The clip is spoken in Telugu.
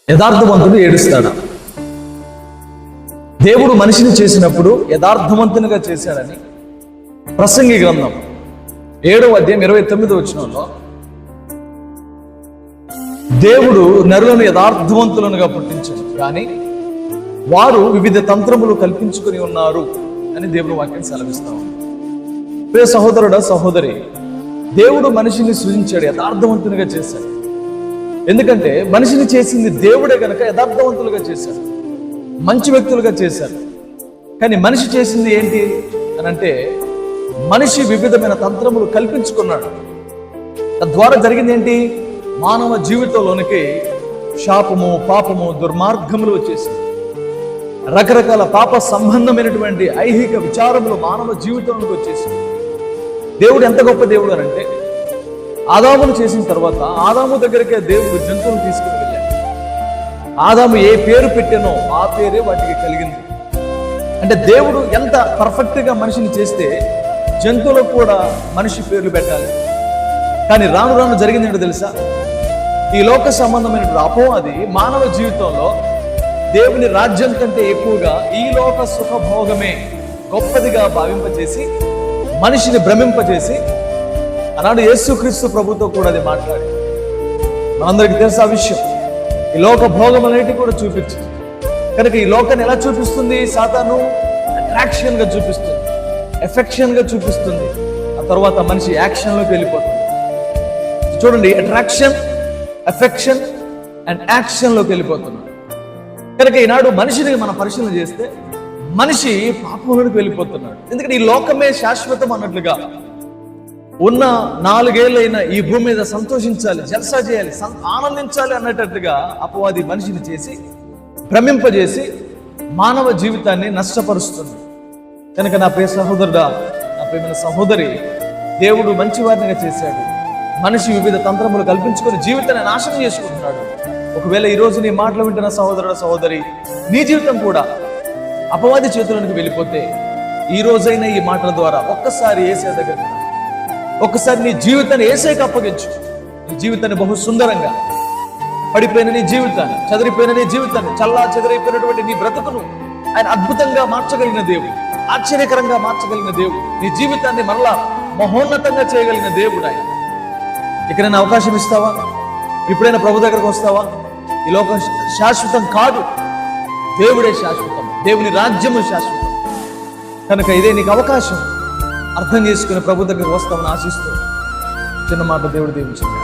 యథార్థవంతుడు ఏడుస్తాడు. దేవుడు మనిషిని చేసినప్పుడు యథార్థవంతునిగా చేశాడని ప్రసంగి గ్రంథం 7వ అధ్యాయం 29వ వచనంలో దేవుడు నరులను యథార్థవంతులనుగా పుట్టించాడు, కానీ వారు వివిధ తంత్రములు కల్పించుకుని ఉన్నారు అని దేవుడు వాక్యం సెలవిస్తా ఉంది. ప్రియ సహోదరుడా, సహోదరి, దేవుడు మనిషిని సృజించాడు, యథార్థవంతునిగా చేశాడు. ఎందుకంటే మనిషిని చేసింది దేవుడే కనుక యథార్థవంతులుగా చేశాడు, మంచి వ్యక్తులుగా చేశాడు. కానీ మనిషి చేసింది ఏంటి అని అంటే, మనిషి వివిధమైన తంత్రములు కల్పించుకున్నాడు. తద్వారా జరిగింది ఏంటి? మానవ జీవితంలోనికి శాపము, పాపము, దుర్మార్గములు వచ్చేసింది. రకరకాల పాప సంబంధమైనటువంటి ఐహిక విచారములు మానవ జీవితంలోకి వచ్చేసింది. దేవుడు ఎంత గొప్ప దేవుడు అని అంటే, ఆదామును చేసిన తర్వాత ఆదాము దగ్గరికే దేవుడు జంతువులు తీసుకుని వెళ్ళాడు. ఆదాము ఏ పేరు పెట్టానో ఆ పేరే వాటికి కలిగింది. అంటే దేవుడు ఎంత పర్ఫెక్ట్ గా మనిషిని చేస్తే జంతువులకు కూడా మనిషి పేర్లు పెట్టాలి. కానీ రాను రాను జరిగింది ఏంటో తెలుసా? ఈ లోక సంబంధమైనటువంటి అపవాది మానవ జీవితంలో దేవుని రాజ్యం కంటే ఎక్కువగా ఈ లోక సుఖభోగమే గొప్పదిగా భావింపజేసి మనిషిని భ్రమింపజేసి, ఆనాడు యేసుక్రీస్తు ప్రభుతో కూడా అది మాట్లాడి, మనందరికీ తెలుసు ఆ విషయం. ఈ లోక భోగములన్నిటి కూడా చూపించింది. కనుక ఈ లోకాన్ని ఎలా చూపిస్తుంది? సాతాను అట్రాక్షన్ గా చూపిస్తుంది, ఎఫెక్షన్ గా చూపిస్తుంది. ఆ తర్వాత మనిషి యాక్షన్ లోకి వెళ్ళిపోతుంది. చూడండి, అట్రాక్షన్, ఎఫెక్షన్ అండ్ యాక్షన్ లోకి వెళ్ళిపోతున్నాడు. కనుక ఈనాడు మనిషిని మనం పరిశీలన చేస్తే మనిషి పాపంలోకి వెళ్ళిపోతున్నాడు. ఎందుకంటే ఈ లోకమే శాశ్వతం అన్నట్లుగా, ఉన్న 4 ఏళ్ళైనా ఈ భూమి మీద సంతోషించాలి, జల్సా చేయాలి, ఆనందించాలి అన్నట్టుగా అపవాది మనిషిని చేసి భ్రమింపజేసి మానవ జీవితాన్ని నష్టపరుస్తుంది. కనుక నా ప్రియ సహోదరుడా, నా ప్రియమైన సహోదరి, దేవుడు మంచి వారినిగా చేశాడు. మనిషి వివిధ తంత్రములు కల్పించుకొని జీవితాన్ని నాశనం చేసుకుంటున్నాడు. ఒకవేళ ఈ రోజు నీ మాటలు వింటున్న సహోదరుడు, సహోదరి, నీ జీవితం కూడా అపవాది చేతులకు వెళ్ళిపోతే ఈ రోజైనా ఈ మాటల ద్వారా ఒక్కసారి యేసయ్య దగ్గరికి, ఒక్కసారి నీ జీవితాన్ని యేసయ్యకి అప్పగించు. నీ జీవితాన్ని బహు సుందరంగా, పడిపోయిన నీ జీవితాన్ని, చెదిరిపోయిన నీ జీవితాన్ని, చల్లా చెదిరైపోయినటువంటి నీ బ్రతుకును ఆయన అద్భుతంగా మార్చగలిగిన దేవుడు, ఆశ్చర్యకరంగా మార్చగలిగిన దేవుడు, నీ జీవితాన్ని మరలా మహోన్నతంగా చేయగలిగిన దేవుడు ఆయన. ఇక్కడైనా అవకాశం ఇస్తావా? ఇప్పుడైనా ప్రభు దగ్గరకు వస్తావా? ఈ లోకం శాశ్వతం కాదు, దేవుడే శాశ్వతం, దేవుని రాజ్యము శాశ్వతం. కనుక ఇదే నీకు అవకాశం. అర్థం చేసుకుని ప్రభు దగ్గరకు వస్తామని ఆశిస్తూ చిన్న మాట దేవుడు దీవించాడు.